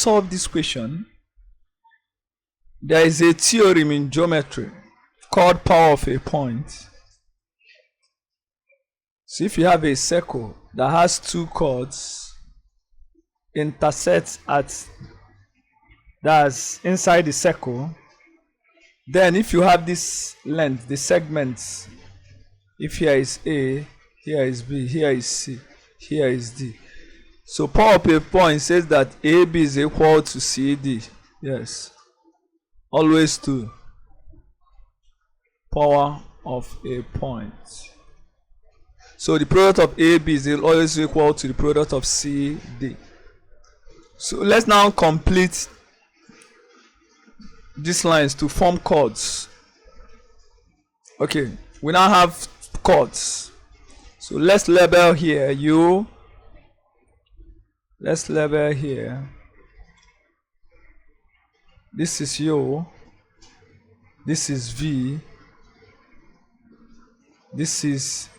solve this question, there is a theorem in geometry called power of a point. So if you have a circle that has two chords intersect at that's inside the circle, then if you have this length, the segments, if here is A, here is B, here is C, here is D. So power of a point says that AB is equal to CD. Yes. Always to power of a point. So the product of AB is always equal to the product of CD. So let's now complete these lines to form chords. Okay, we now have chords. So let's label here U. Let's label here. This is U. This is V. This is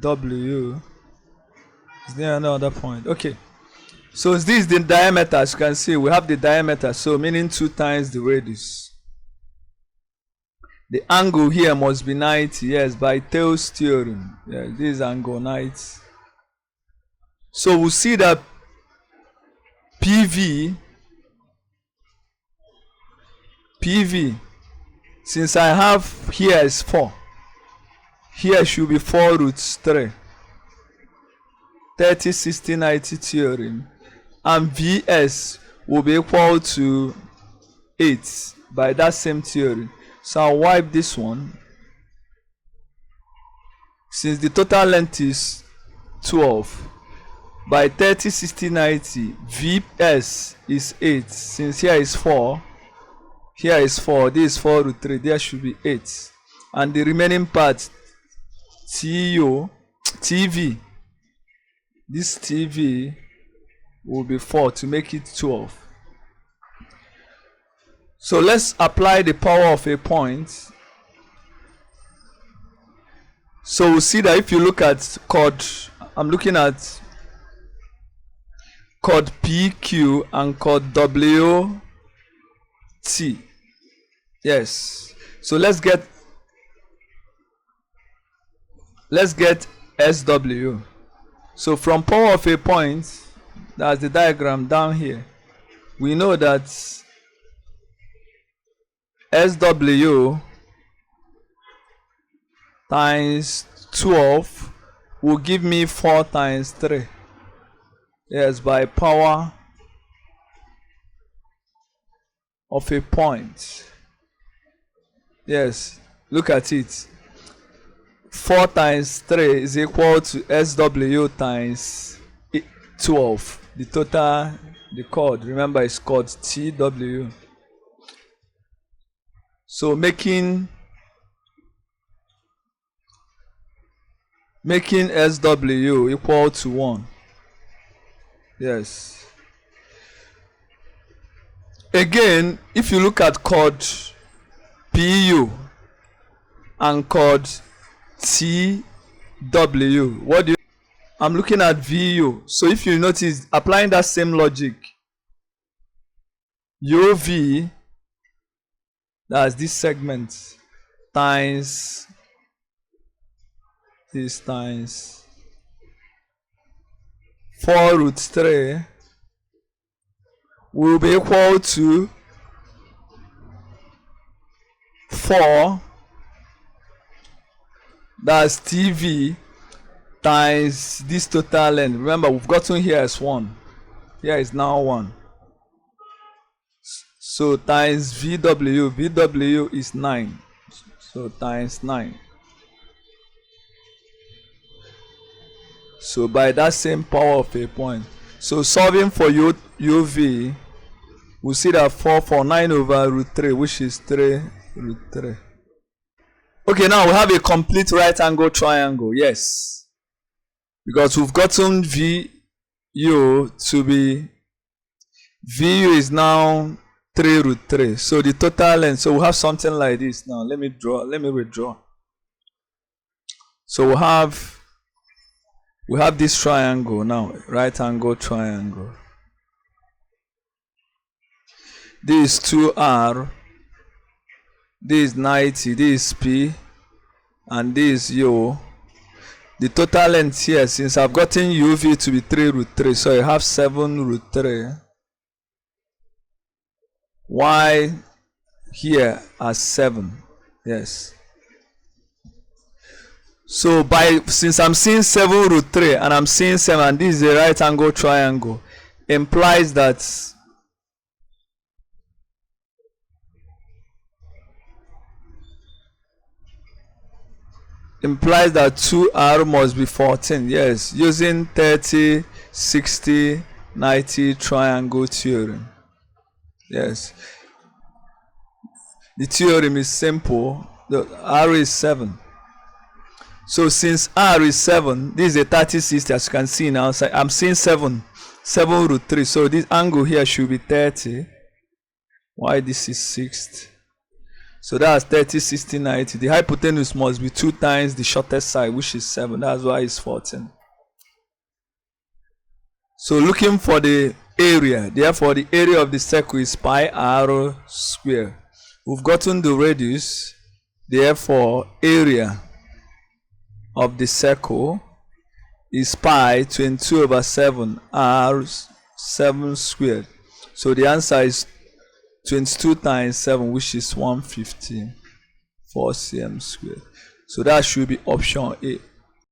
W. Is there another point? Okay. So this is the diameter. As you can see, we have the diameter. So meaning 2 times the radius. The angle here must be 90. Yes, by Thales theorem. Yes, this is angle 90. So we'll see that PV, since I have here is 4, here should be 4 roots 3. 30, 60, 90 theorem. And VS will be equal to 8 by that same theory. So I'll wipe this one. Since the total length is 12, by 30, 60, 90, VS is 8. Since here is 4, here is 4, this is 4 root 3, there should be 8. And the remaining part, TV, this TV will be 4 to make it 12. So let's apply the power of a point. So we'll see that if you look at chord, I'm looking at chord PQ and chord WT. Yes. So let's get SW. So from power of a point, that's the diagram down here, we know that SW times 12 will give me 4 times 3. Yes, by power of a point. Yes, look at it. 4 times 3 is equal to SW times 12. The total, the chord, remember, is called TW. So making SW equal to 1. Yes. Again, if you look at chord PU and chord TW, what do you? I'm looking at VU. So if you notice, applying that same logic, UV, that's this segment, times this times 4 root 3 will be equal to 4, that's TV, times this total length. Remember, we've gotten here as 1. Here is now 1. So times VW. VW is 9. So times 9. So by that same power of a point. So solving for UV, we'll see that 4 for 9 over root 3, which is 3 root 3. Okay, now we have a complete right angle triangle. Yes. Because we've gotten VU to be, VU is now 3 root 3. So the total length, so we'll have something like this. Now let me withdraw. So we have this triangle now, right angle triangle. This is 2r, this is 90, this is p, and this is u. The total length here, since I've gotten uv to be 3 root 3, so you have 7 root 3. Y here as 7. Yes. So since I'm seeing 7 root 3 and I'm seeing 7, and this is a right angle triangle, implies that implies that 2r must be 14. Yes, using 30, 60, 90 triangle theorem. Yes, the theorem is simple. The r is 7. So since r is 7, this is a 30, 60, as you can see now. So I'm seeing 7 root 3. So this angle here should be 30. Why this is 60? So that's 30, 60, 90. The hypotenuse must be 2 times the shortest side, which is 7. That's why it's 14. So looking for the area, therefore the area of the circle is pi r square. We've gotten the radius, therefore area of the circle is pi 22/7 r 7 squared. So the answer is 22 times 7, which is 154 cm squared. So that should be option A.